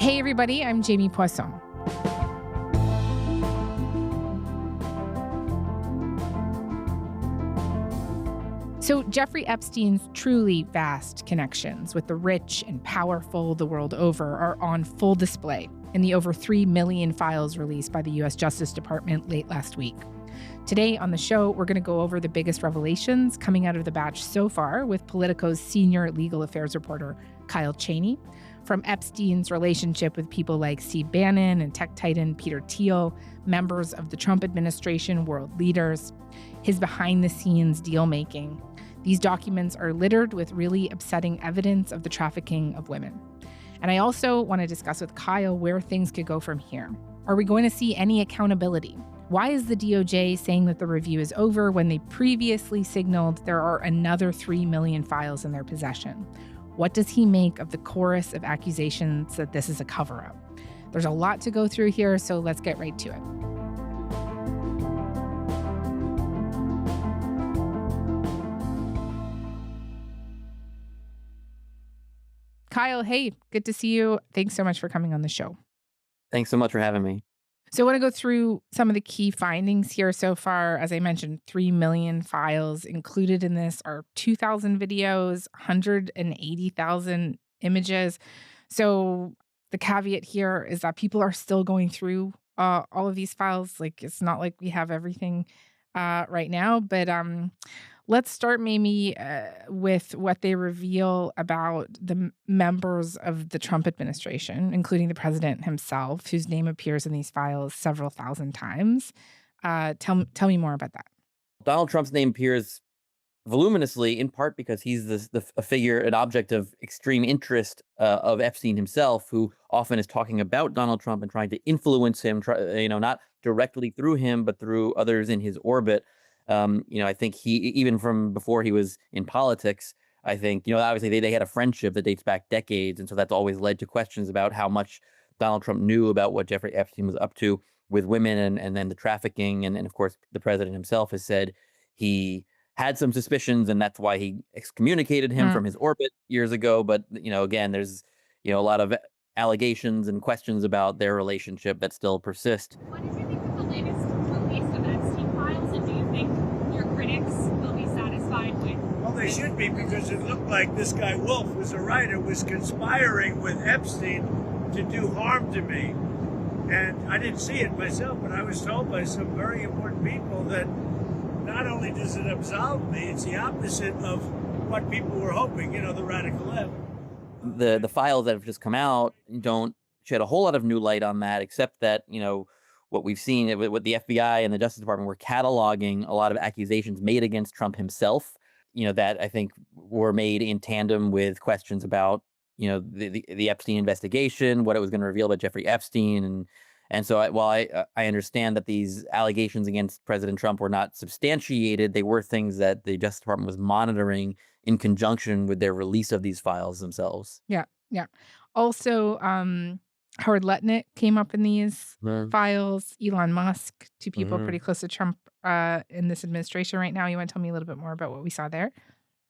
Hey everybody, I'm Jamie Poisson. So Jeffrey Epstein's truly vast connections with the rich and powerful the world over are on full display in the over 3 million files released by the U.S. Justice Department late last week. Today on the show, we're going to go over the biggest revelations coming out of the batch so far with Politico's senior legal affairs reporter, Kyle Cheney, from Epstein's relationship with people like Steve Bannon and tech titan Peter Thiel, members of the Trump administration, world leaders, his behind-the-scenes deal-making. These documents are littered with really upsetting evidence of the trafficking of women. And I also want to discuss with Kyle where things could go from here. Are we going to see any accountability? Why is the DOJ saying that the review is over when they previously signaled there are another 3 million files in their possession? What does he make of the chorus of accusations that this is a cover-up? There's a lot to go through here, so let's get right to it. Kyle, hey, good to see you. Thanks so much for coming on the show. Thanks so much for having me. So I want to go through some of the key findings here so far. As I mentioned, 3 million files. Included in this are 2,000 videos, 180,000 images. So the caveat here is that people are still going through all of these files. Like, it's not like we have everything right now, but let's start maybe with what they reveal about the members of the Trump administration, including the president himself, whose name appears in these files several thousand times. Tell me more about that. Donald Trump's name appears voluminously, in part because he's a figure, an object of extreme interest of Epstein himself, who often is talking about Donald Trump and trying to influence him, not directly through him, but through others in his orbit. I think he, even from before he was in politics, I think, obviously they had a friendship that dates back decades. And so that's always led to questions about how much Donald Trump knew about what Jeffrey Epstein was up to with women and then the trafficking. And of course, the president himself has said he had some suspicions, and that's why he excommunicated him from his orbit years ago. But, again, there's, a lot of allegations and questions about their relationship that still persist. What did you think of the latest release of Epstein files, and do you think your critics will be satisfied with? Well, they should be, because it looked like this guy Wolf, who's a writer, was conspiring with Epstein to do harm to me. And I didn't see it myself, but I was told by some very important people that not only does it absolve me, it's the opposite of what people were hoping, the radical left. The files that have just come out don't shed a whole lot of new light on that, except that, what we've seen with the FBI and the Justice Department were cataloging a lot of accusations made against Trump himself, that I think were made in tandem with questions about, the Epstein investigation, what it was going to reveal about Jeffrey Epstein. And so while I understand that these allegations against President Trump were not substantiated, they were things that the Justice Department was monitoring in conjunction with their release of these files themselves. Yeah. Also, Howard Lutnick came up in these files. Elon Musk, two people pretty close to Trump in this administration right now. You want to tell me a little bit more about what we saw there?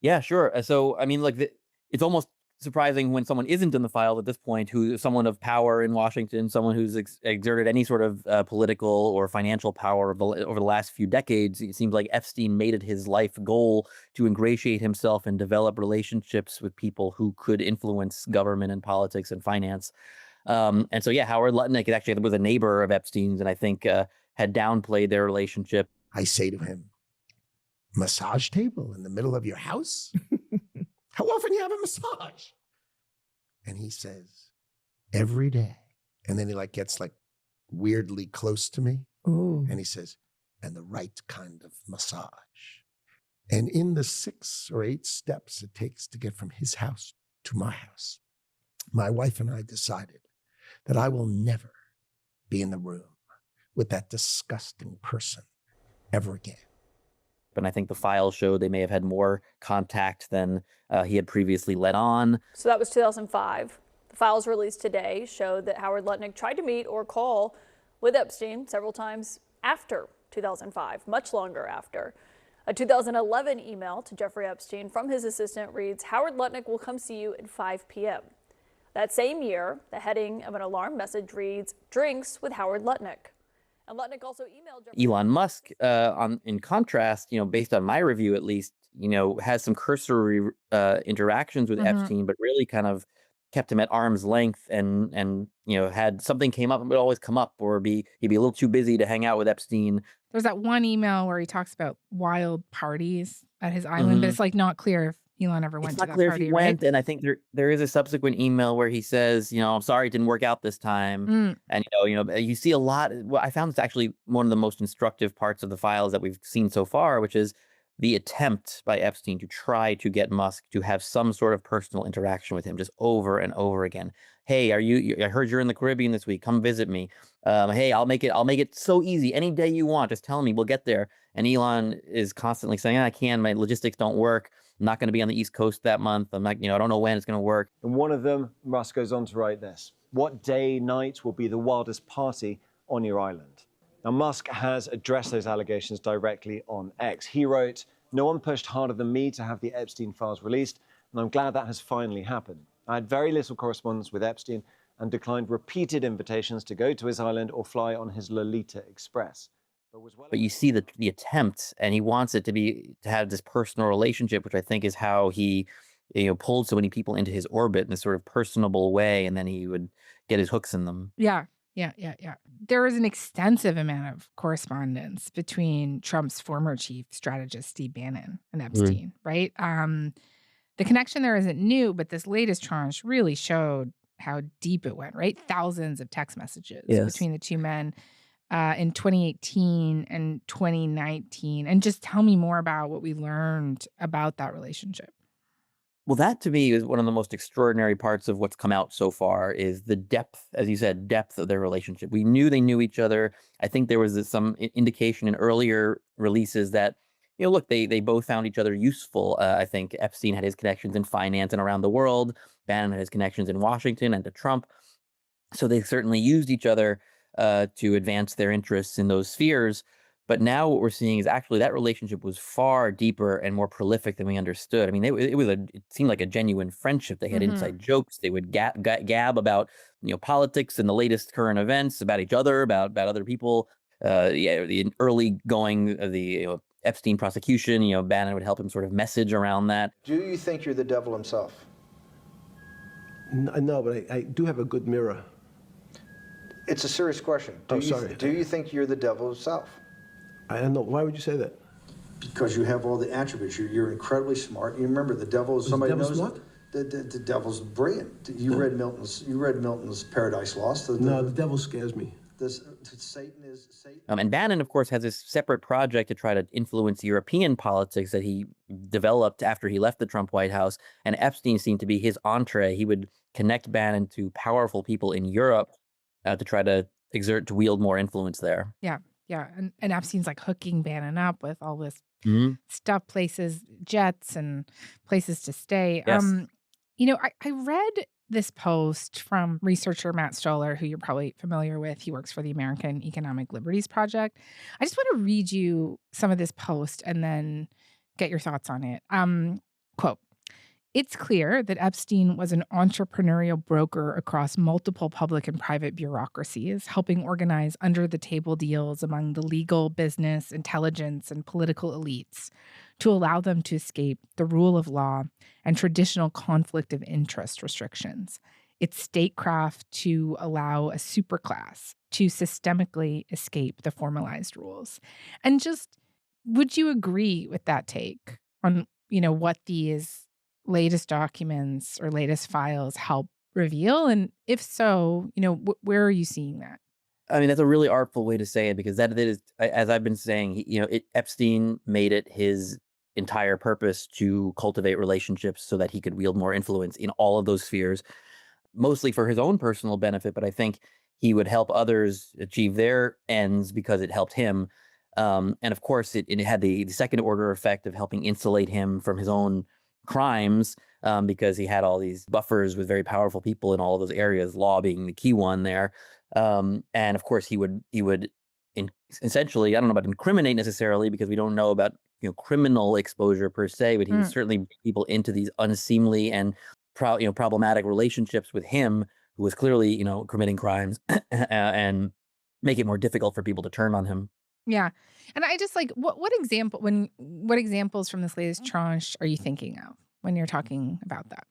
Yeah, sure. So, it's almost surprising when someone isn't in the file at this point, who someone of power in Washington, someone who's exerted any sort of political or financial power over the last few decades. It seems like Epstein made it his life goal to ingratiate himself and develop relationships with people who could influence government and politics and finance. And so, Howard Lutnick actually was a neighbor of Epstein's, and I think had downplayed their relationship. I say to him, massage table in the middle of your house? How often do you have a massage? And he says, every day. And then he gets weirdly close to me. Ooh. And he says, and the right kind of massage. And in the 6 or 8 steps it takes to get from his house to my house, my wife and I decided that I will never be in the room with that disgusting person ever again. And I think the files show they may have had more contact than he had previously let on. So that was 2005. The files released today showed that Howard Lutnick tried to meet or call with Epstein several times after 2005, much longer after. A 2011 email to Jeffrey Epstein from his assistant reads, Howard Lutnick will come see you at 5 p.m. That same year, the heading of an alarm message reads, "Drinks with Howard Lutnick." And Lutnick also emailed Elon Musk, in contrast, based on my review at least, has some cursory interactions with Epstein, but really kind of kept him at arm's length, and had something came up, it would always come up, or he'd be a little too busy to hang out with Epstein. There's that one email where he talks about wild parties at his island, but it's like not clear if Elon ever went It's to not that clear party, if he right? went, and I think there is a subsequent email where he says, I'm sorry it didn't work out this time. And you see a lot. Well, I found it's actually one of the most instructive parts of the files that we've seen so far, which is the attempt by Epstein to try to get Musk to have some sort of personal interaction with him, just over and over again. Hey, I heard you're in the Caribbean this week. Come visit me. Hey, I'll make it so easy. Any day you want, just tell me. We'll get there. And Elon is constantly saying, I can. My logistics don't work. I'm not going to be on the East Coast that month. I'm not, I don't know when it's going to work. And one of them, Musk goes on to write this: "What day, night will be the wildest party on your island?" Now, Musk has addressed those allegations directly on X. He wrote, "No one pushed harder than me to have the Epstein files released, and I'm glad that has finally happened. I had very little correspondence with Epstein and declined repeated invitations to go to his island or fly on his Lolita Express." But you see the attempt, and he wants it to have this personal relationship, which I think is how he pulled so many people into his orbit in this sort of personable way, and then he would get his hooks in them. Yeah. There is an extensive amount of correspondence between Trump's former chief strategist, Steve Bannon, and Epstein, right? The connection there isn't new, but this latest tranche really showed how deep it went, right? Thousands of text messages between the two men in 2018 and 2019. And just tell me more about what we learned about that relationship. Well, that to me is one of the most extraordinary parts of what's come out so far, is the depth, as you said, depth of their relationship. We knew they knew each other. I think there was some indication in earlier releases that, look, they both found each other useful. I think Epstein had his connections in finance and around the world. Bannon had his connections in Washington and to Trump. So they certainly used each other to advance their interests in those spheres. But now what we're seeing is actually that relationship was far deeper and more prolific than we understood. I mean, it seemed like a genuine friendship. They had inside jokes. They would gab about politics and the latest current events, about each other, about other people. The early going of the Epstein prosecution, Bannon would help him sort of message around that. Do you think you're the devil himself? No, but I do have a good mirror. It's a serious question. Do you think you're the devil himself? I don't know. Why would you say that? Because you have all the attributes. You're incredibly smart. You remember the devil is somebody knows what? The devil's brilliant. You read Milton's Paradise Lost. No, the devil scares me. Satan is Satan. And Bannon, of course, has this separate project to try to influence European politics that he developed after he left the Trump White House. And Epstein seemed to be his entree. He would connect Bannon to powerful people in Europe to try to wield more influence there. Yeah. And Epstein's like hooking Bannon up with all this stuff, places, jets and places to stay. Yes. I read this post from researcher Matt Stoller, who you're probably familiar with. He works for the American Economic Liberties Project. I just want to read you some of this post and then get your thoughts on it. Quote, "It's clear that Epstein was an entrepreneurial broker across multiple public and private bureaucracies, helping organize under-the-table deals among the legal, business, intelligence, and political elites to allow them to escape the rule of law and traditional conflict of interest restrictions. It's statecraft to allow a superclass to systemically escape the formalized rules." And just, would you agree with that take on, what these latest documents or latest files help reveal? And if so, where are you seeing that? I mean, that's a really artful way to say it, because that is, as I've been saying, Epstein made it his entire purpose to cultivate relationships so that he could wield more influence in all of those spheres, mostly for his own personal benefit. But I think he would help others achieve their ends because it helped him. And of course, it had the second order effect of helping insulate him from his own crimes, because he had all these buffers with very powerful people in all of those areas, law being the key one there. And of course, he would essentially, I don't know about incriminate necessarily, because we don't know about criminal exposure per se, but he would certainly bring people into these unseemly and problematic relationships with him, who was clearly, committing crimes, and make it more difficult for people to turn on him. Yeah. And I just what examples from this latest tranche are you thinking of when you're talking about that?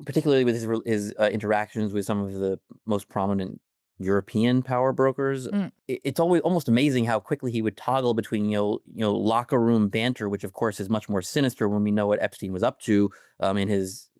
Particularly with his interactions with some of the most prominent European power brokers. Mm. It's always almost amazing how quickly he would toggle between locker room banter, which of course is much more sinister when we know what Epstein was up to in his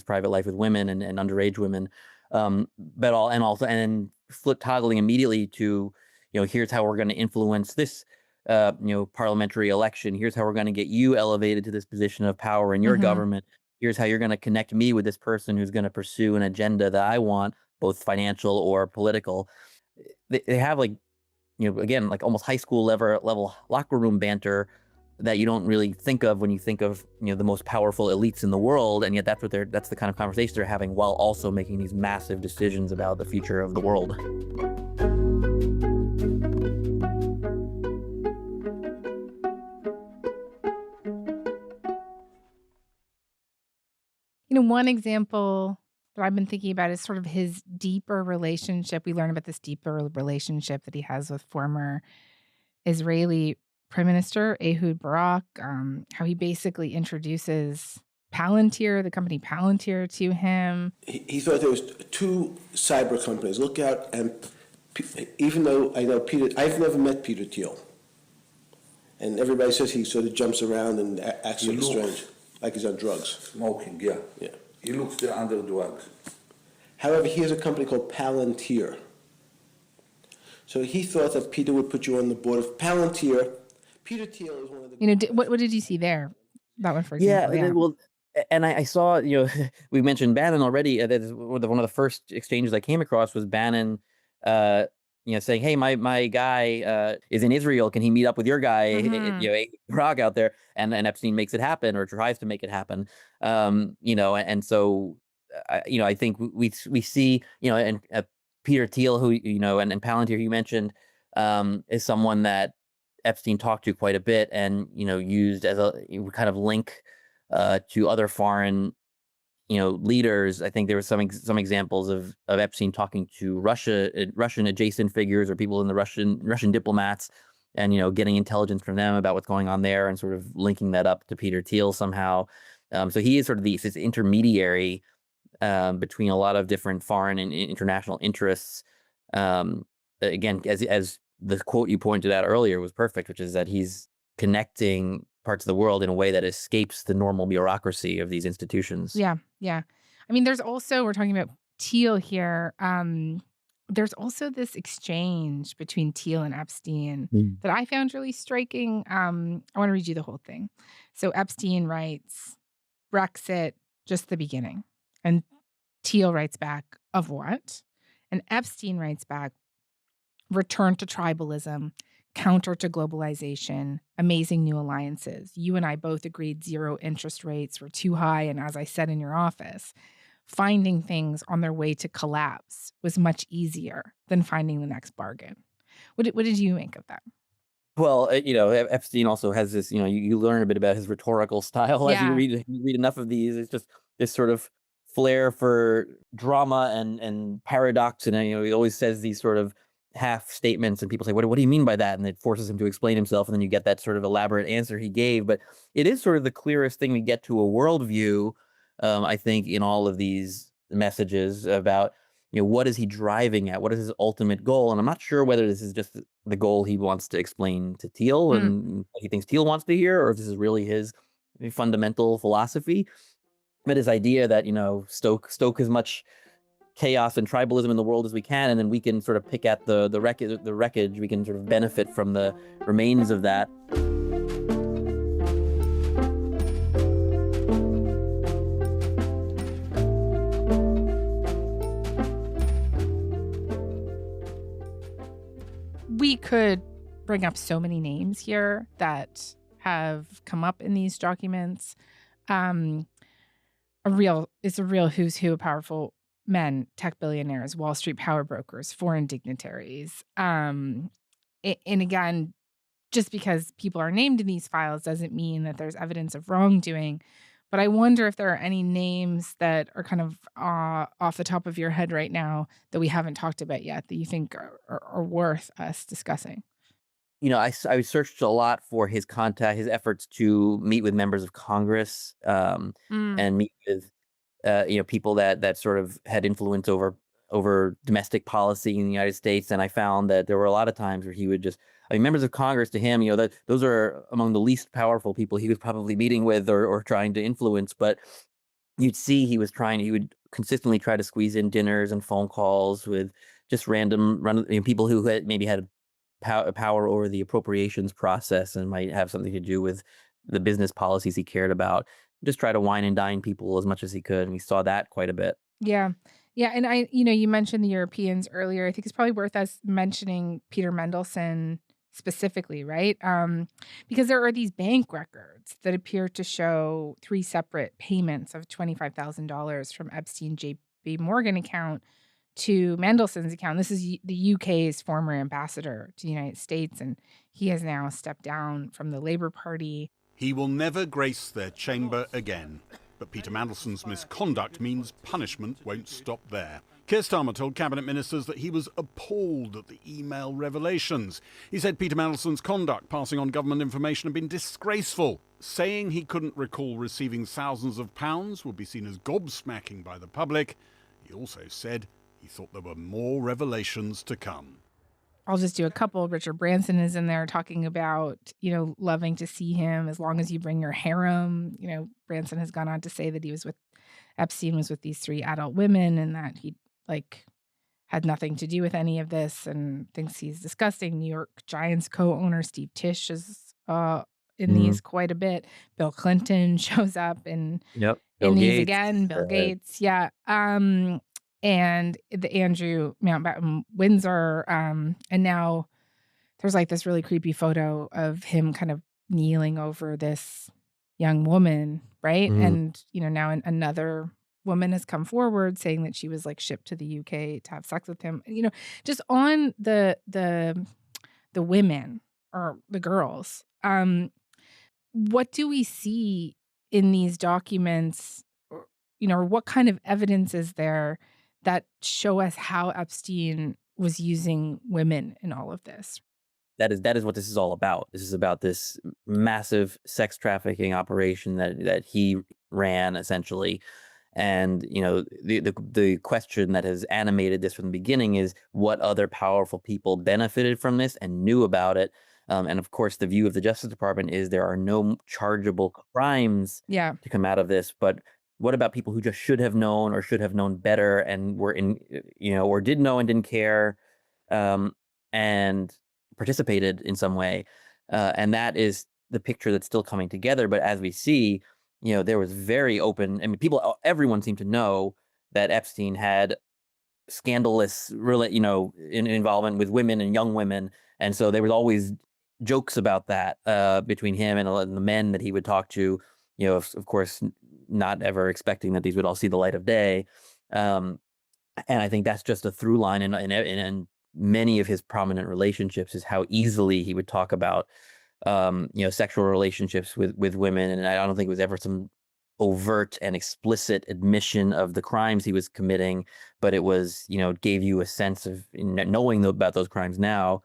private life with women and underage women, and then flip toggling immediately to here's how we're going to influence this parliamentary election. Here's how we're going to get you elevated to this position of power in your government. Here's how you're going to connect me with this person who's going to pursue an agenda that I want, both financial or political. They have again, almost high school level locker room banter that you don't really think of when you think of, the most powerful elites in the world. And yet that's the kind of conversation they're having while also making these massive decisions about the future of the world. One example that I've been thinking about is sort of his deeper relationship. We learn about this deeper relationship that he has with former Israeli Prime Minister Ehud Barak, how he basically introduces Palantir, the company Palantir, to him. He thought there was two cyber companies. Look out, and even though I know Peter, I've never met Peter Thiel. And everybody says he sort of jumps around and acts sort of strange, like he's on drugs. Smoking, yeah. Yeah. He looks under drugs. However, he has a company called Palantir. So he thought that Peter would put you on the board of Palantir. Peter Thiel is one of the... what did you see there? That one, for example. Yeah. Well, and I saw, we mentioned Bannon already. That is one of the first exchanges I came across was Bannon, saying, "Hey, my guy is in Israel. Can he meet up with your guy, Prague out there?" And Epstein makes it happen, or tries to make it happen. And so, I think we see, and Peter Thiel, who and Palantir, you mentioned, is someone that Epstein talked to quite a bit, and used as a kind of link to other foreign leaders. I think there were some examples of Epstein talking to Russian adjacent figures or people in the Russian diplomats, and getting intelligence from them about what's going on there, and sort of linking that up to Peter Thiel somehow. So he is sort of this intermediary between a lot of different foreign and international interests. Again, as the quote you pointed out earlier was perfect, which is that he's connecting parts of the world in a way that escapes the normal bureaucracy of these institutions. Yeah. I mean, there's also, we're talking about Thiel here. There's also this exchange between Thiel and Epstein that I found really striking. I want to read you the whole thing. So Epstein writes, "Brexit, just the beginning." And Thiel writes back, "Of what?" And Epstein writes back, "Return to tribalism, counter to globalization, amazing new alliances. You and I both agreed zero interest rates were too high, and as I said in your office, finding things on their way to collapse was much easier than finding the next bargain." What did you make of that? Well, Epstein also has this, you learn a bit about his rhetorical style as you read enough of these. It's just this sort of flair for drama and paradox. And, he always says these sort of half statements, and people say, what do you mean by that? And it forces him to explain himself. And then you get that sort of elaborate answer he gave. But it is sort of the clearest thing we get to a worldview, I think, in all of these messages about, what is he driving at? What is his ultimate goal? And I'm not sure whether this is just the goal he wants to explain to Thiel and what he thinks Thiel wants to hear, or if this is really his fundamental philosophy. But his idea that, stoke as much chaos and tribalism in the world as we can, and then we can sort of pick at the wreckage. We can sort of benefit from the remains of that. We could bring up so many names here that have come up in these documents. It's a real who's who of powerful men, tech billionaires, Wall Street power brokers, foreign dignitaries. And again, just because people are named in these files doesn't mean that there's evidence of wrongdoing. But I wonder if there are any names that are kind of off the top of your head right now that we haven't talked about yet that you think are worth us discussing. I searched a lot for his his efforts to meet with members of Congress, Mm. and meet with, people that sort of had influence over domestic policy in the United States. And I found that there were a lot of times where he would members of Congress to him, that those are among the least powerful people he was probably meeting with or trying to influence. But you'd see he would consistently try to squeeze in dinners and phone calls with just people who maybe had power over the appropriations process and might have something to do with the business policies he cared about. Just try to wine and dine people as much as he could, and we saw that quite a bit. Yeah. Yeah. And you mentioned the Europeans earlier. I think it's probably worth us mentioning Peter Mendelsohn specifically, right? Because there are these bank records that appear to show 3 separate payments of $25,000 from Epstein JP Morgan account to Mendelsohn's account. This is the UK's former ambassador to the United States, and he has now stepped down from the Labour Party. He will never grace their chamber again. But Peter Mandelson's misconduct means punishment won't stop there. Keir Starmer told cabinet ministers that he was appalled at the email revelations. He said Peter Mandelson's conduct passing on government information had been disgraceful. Saying he couldn't recall receiving thousands of pounds would be seen as gobsmacking by the public. He also said he thought there were more revelations to come. I'll just do a couple. Richard Branson is in there talking about, loving to see him as long as you bring your harem. Branson has gone on to say that Epstein was with these 3 adult women and that he had nothing to do with any of this and thinks he's disgusting. New York Giants co-owner Steve Tisch is in these quite a bit. Bill Clinton shows up in Bill these Gates. again. Bill Gates. Yeah. And the Andrew Mountbatten Windsor. And now there's this really creepy photo of him kind of kneeling over this young woman, right? And, now another woman has come forward saying that she was shipped to the UK to have sex with him. Just on the women or the girls. What do we see in these documents, or what kind of evidence is there that show us how Epstein was using women in all of this? That is what this is all about. This is about this massive sex trafficking operation that he ran, essentially. And the question that has animated this from the beginning is what other powerful people benefited from this and knew about it. And of course, the view of the Justice Department is there are no chargeable crimes to come out of this. But what about people who just should have known or should have known better and were or did know and didn't care, and participated in some way? And that is the picture that's still coming together. But as we see, there was very open. Everyone seemed to know that Epstein had scandalous, involvement with women and young women. And so there was always jokes about that between him and the men that he would talk to, of course, not ever expecting that these would all see the light of day. And I think that's just a through line in many of his prominent relationships is how easily he would talk about, sexual relationships with women. And I don't think it was ever some overt and explicit admission of the crimes he was committing, but it was, gave you a sense of knowing about those crimes now.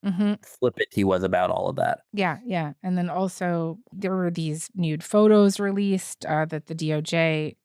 Flippant he was about all of that. Yeah. And then also there were these nude photos released that the DOJ,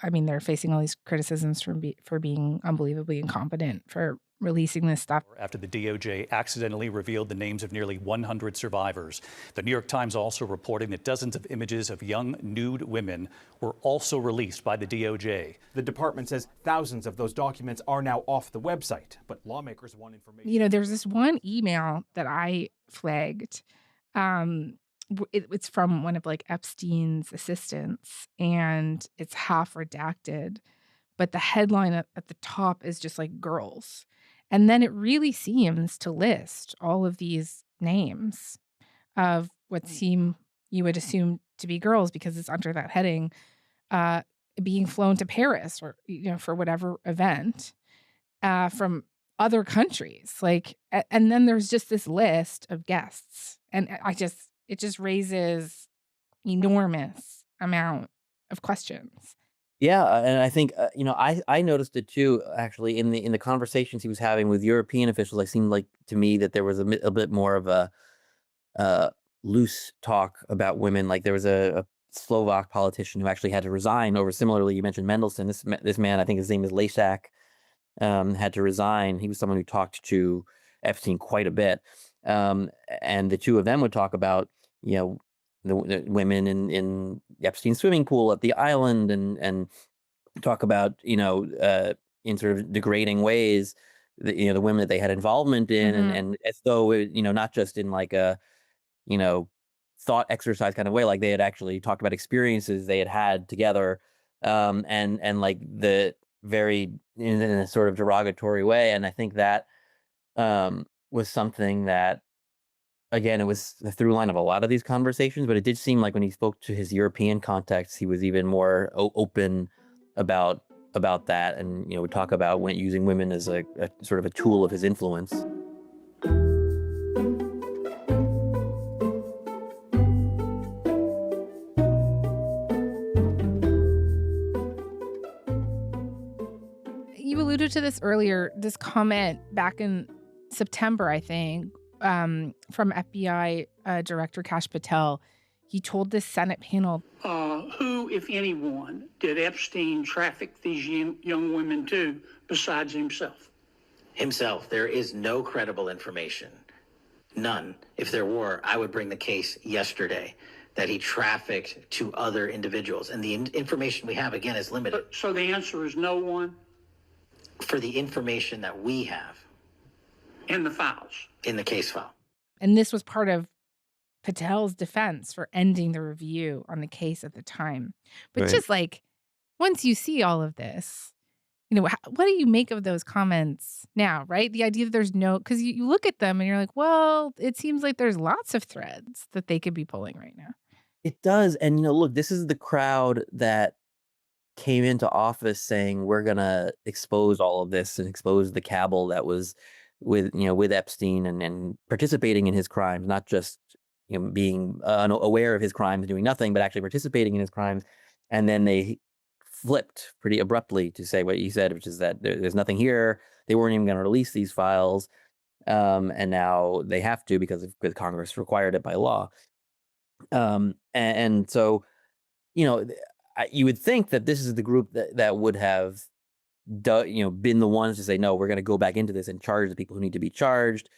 they're facing all these criticisms for being unbelievably incompetent for releasing this stuff. After the DOJ accidentally revealed the names of nearly 100 survivors. The New York Times also reporting that dozens of images of young nude women were also released by the DOJ. The department says thousands of those documents are now off the website, but lawmakers want information. There's this one email that I flagged. It's from one of Epstein's assistants, and it's half redacted, but the headline at the top is just girls. And then it really seems to list all of these names of what you would assume to be girls because it's under that heading, being flown to Paris or, for whatever event from other countries. And then there's just this list of guests. And it just raises enormous amount of questions. Yeah, and I think I noticed it too. Actually, in the conversations he was having with European officials, it seemed like to me that there was a bit more of a loose talk about women. Like there was a Slovak politician who actually had to resign over. Similarly, you mentioned Mendelsohn. This man, I think his name is Leszak, had to resign. He was someone who talked to Epstein quite a bit, and the two of them would talk about the women in Epstein's swimming pool at the island, and talk about in sort of degrading ways the women that they had involvement in, and as though it, not just in like a thought exercise kind of way, like they had actually talked about experiences they had together, and like the very in a sort of derogatory way. And I think that was something that, again, it was the through line of a lot of these conversations, but it did seem like when he spoke to his European contacts, he was even more open about that, and would talk about using women as a sort of a tool of his influence. You alluded to this earlier, this comment back in September, I think, from FBI Director Kash Patel. He told this Senate panel, who, if anyone, did Epstein traffic these young women to besides himself? Himself. There is no credible information. None. If there were, I would bring the case yesterday that he trafficked to other individuals. And the information we have, again, is limited. So the answer is no one? For the information that we have. In the files? In the case file. And this was part of Patel's defense for ending the review on the case at the time. But Right. just like, once you see all of this, what do you make of those comments now, right? The idea that there's no, because you look at them and you're like, well, it seems like there's lots of threads that they could be pulling right now. It does. And, look, this is the crowd that came into office saying, we're going to expose all of this and expose the cabal that was with Epstein and participating in his crimes, not just being aware of his crimes, doing nothing, but actually participating in his crimes. And then they flipped pretty abruptly to say what you said, which is that there's nothing here. They weren't even going to release these files. And now they have to because Congress required it by law. And so, you would think that this is the group that would have been the ones to say, no, we're going to go back into this and charge the people who need to be charged.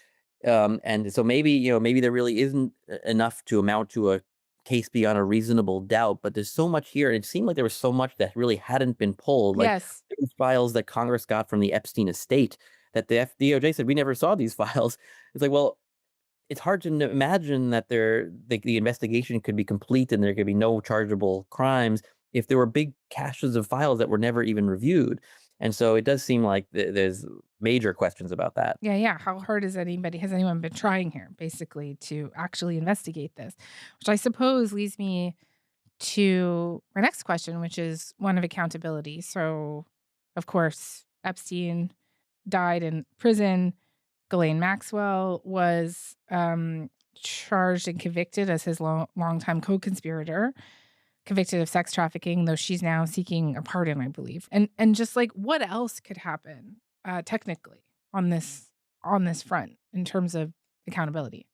And so maybe there really isn't enough to amount to a case beyond a reasonable doubt, but there's so much here. It seemed like there was so much that really hadn't been pulled. Like Yes. there were files that Congress got from the Epstein estate that the DOJ said, we never saw these files. It's like, well, it's hard to imagine that the investigation could be complete and there could be no chargeable crimes if there were big caches of files that were never even reviewed. And so it does seem like there's major questions about that. Yeah. How hard has anyone been trying here, basically, to actually investigate this? Which I suppose leads me to my next question, which is one of accountability. So, of course, Epstein died in prison. Ghislaine Maxwell was charged and convicted as his longtime co-conspirator, convicted of sex trafficking, though she's now seeking a pardon, I believe. And just like, what else could happen technically on this front in terms of accountability?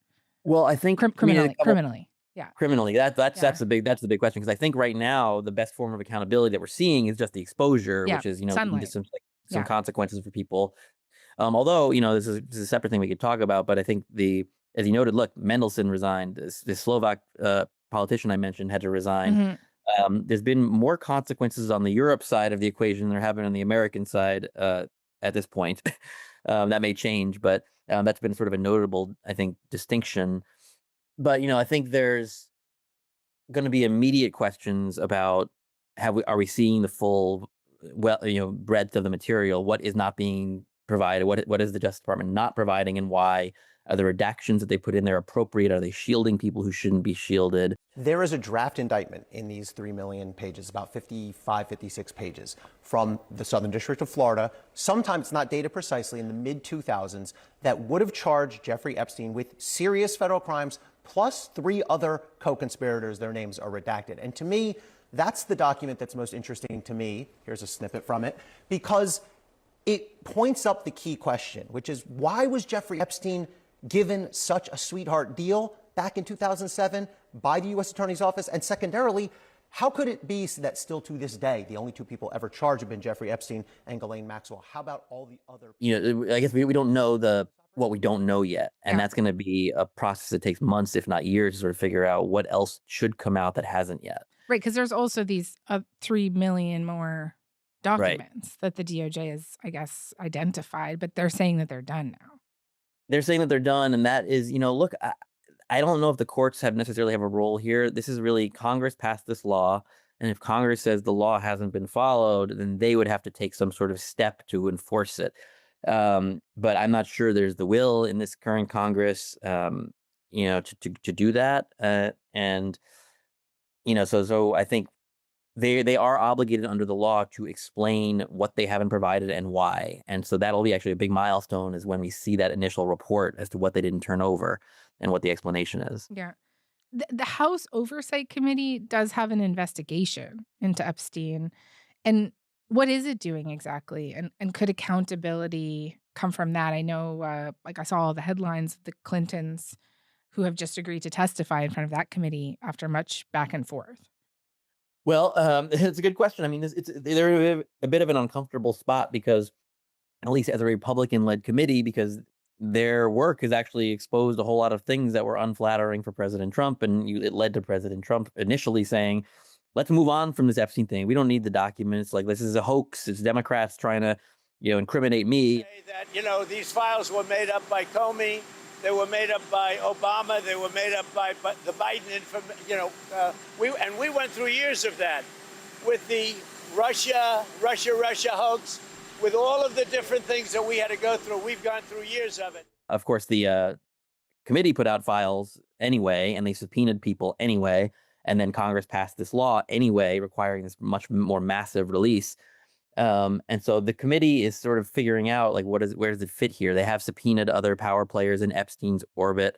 Well, I think criminally. Yeah. Criminally, that's the big question, because I think right now the best form of accountability that we're seeing is just the exposure, which is leading to some consequences for people. Although this is a separate thing we could talk about, but I think as you noted, look, Mendelsohn resigned. The Slovak politician I mentioned had to resign. Mm-hmm. There's been more consequences on the Europe side of the equation than there have been on the American side at this point. That may change, but that's been sort of a notable, I think, distinction. But I think there's going to be immediate questions about are we seeing the full breadth of the material? What is not being provided? What is the Justice Department not providing, and why? Are the redactions that they put in there appropriate? Are they shielding people who shouldn't be shielded? There is a draft indictment in these 3 million pages, about 55, 56 pages, from the Southern District of Florida. Sometimes it's not dated precisely, in the mid-2000s, that would have charged Jeffrey Epstein with serious federal crimes, plus 3 other co-conspirators. Their names are redacted. And to me, That's the document that's most interesting to me. Here's a snippet from it, because it points up the key question, which is, why was Jeffrey Epstein given such a sweetheart deal back in 2007 by the U.S. Attorney's Office? And secondarily, how could it be that still to this day, the only two people ever charged have been Jeffrey Epstein and Ghislaine Maxwell? How about all the other... I guess we don't know what we don't know yet. And that's going to be a process that takes months, if not years, to sort of figure out what else should come out that hasn't yet. Right, because there's also these 3 million more documents that the DOJ has, I guess, identified, but they're saying that they're done now. They're saying that they're done, and that is, look, I don't know if the courts necessarily have a role here. This is really, Congress passed this law, and if Congress says the law hasn't been followed, then they would have to take some sort of step to enforce it. But I'm not sure there's the will in this current Congress, to do that. So I think they are obligated under the law to explain what they haven't provided and why. And so that'll be actually a big milestone, is when we see that initial report as to what they didn't turn over and what the explanation is. Yeah. The House Oversight Committee does have an investigation into Epstein. And what is it doing exactly? And could accountability come from that? I know, I saw all the headlines of the Clintons who have just agreed to testify in front of that committee after much back and forth. Well, it's a good question. I mean, they're a bit of an uncomfortable spot, because, at least as a Republican-led committee, because their work has actually exposed a whole lot of things that were unflattering for President Trump, and it led to President Trump initially saying, let's move on from this Epstein thing. We don't need the documents. Like, this is a hoax. It's Democrats trying to, incriminate me. That, these files were made up by Comey. They were made up by Obama. They were made up by the Biden. We went through years of that with the Russia hoax, with all of the different things that we had to go through. We've gone through years of it. Of course, the committee put out files anyway, and they subpoenaed people anyway. And then Congress passed this law anyway, requiring this much more massive release. And so the committee is sort of figuring out, like, where does it fit here? They have subpoenaed other power players in Epstein's orbit.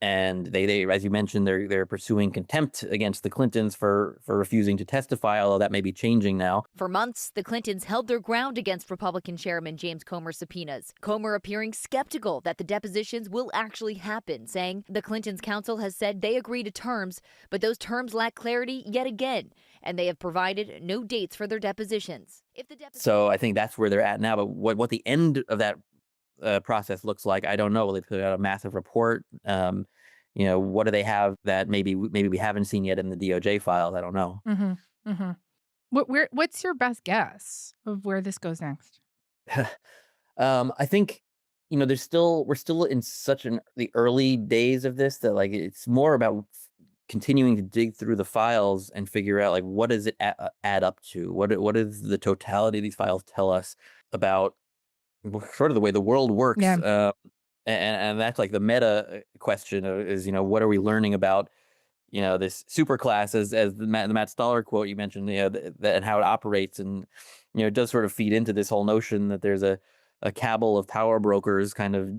And they, as you mentioned, they're pursuing contempt against the Clintons for refusing to testify, although that may be changing now. For months, the Clintons held their ground against Republican Chairman James Comer's subpoenas. Comer appearing skeptical that the depositions will actually happen, saying the Clintons' counsel has said they agree to terms, but those terms lack clarity yet again, and they have provided no dates for their depositions. So I think that's where they're at now. But what the end of that process looks like, I don't know. Will they put out a massive report? What do they have that maybe we haven't seen yet in the DOJ files? I don't know. Mm-hmm. Mm-hmm. What's your best guess of where this goes next? I think we're still in the early days of this, that like it's more about continuing to dig through the files and figure out, like, what does it add up to? What is the totality of these files tell us about sort of the way the world works? Yeah. And that's like the meta question is, what are we learning about, this superclass, as the Matt Stoller quote you mentioned, and how it operates. And, it does sort of feed into this whole notion that there's a cabal of power brokers kind of,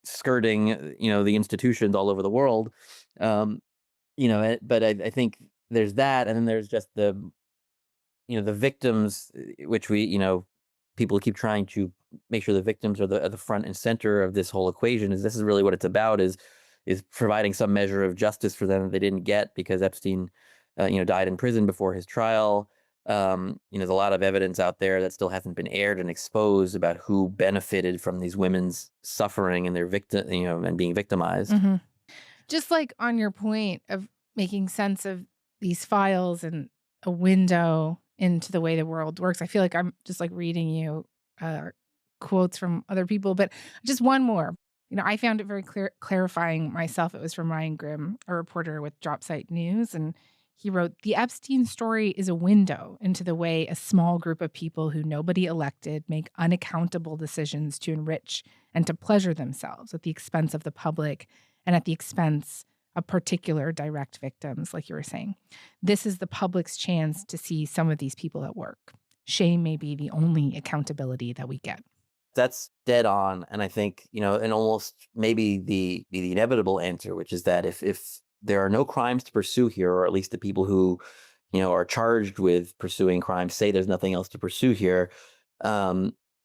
skirting, the institutions all over the world. But I think there's that. And then there's just the victims, which people keep trying to make sure the victims are at the front and center of this whole equation. This is really what it's about, is providing some measure of justice for them that they didn't get because Epstein, died in prison before his trial. There's a lot of evidence out there that still hasn't been aired and exposed about who benefited from these women's suffering and their and being victimized. Mm-hmm. Just like on your point of making sense of these files and a window into the way the world works, I feel like I'm just like reading you quotes from other people, but just one more. I found it very clarifying myself. It was from Ryan Grimm, a reporter with Dropsite News, and he wrote, "The Epstein story is a window into the way a small group of people who nobody elected make unaccountable decisions to enrich and to pleasure themselves at the expense of the public and at the expense of particular direct victims," like you were saying. "This is the public's chance to see some of these people at work. Shame may be the only accountability that we get." That's dead on. And I think, and almost maybe the inevitable answer, which is that if there are no crimes to pursue here, or at least the people who, are charged with pursuing crimes say there's nothing else to pursue here.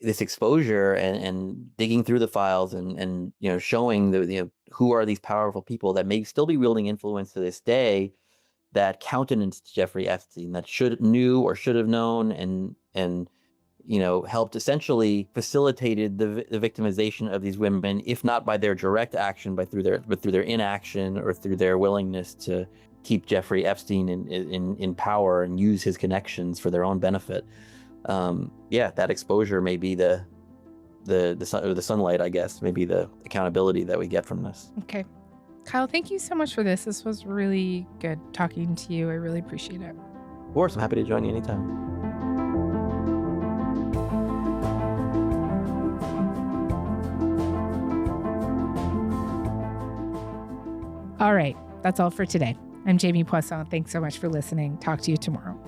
This exposure and digging through the files and showing who are these powerful people that may still be wielding influence to this day, that countenanced Jeffrey Epstein, that knew or should have known and helped essentially facilitated the victimization of these women, if not by their direct action, but through their inaction or through their willingness to keep Jeffrey Epstein in power and use his connections for their own benefit. That exposure may be the sunlight, I guess, maybe the accountability that we get from this. Okay. Kyle, thank you so much for this. This was really good talking to you. I really appreciate it. Of course, I'm happy to join you anytime. All right. That's all for today. I'm Jamie Poisson. Thanks so much for listening. Talk to you tomorrow.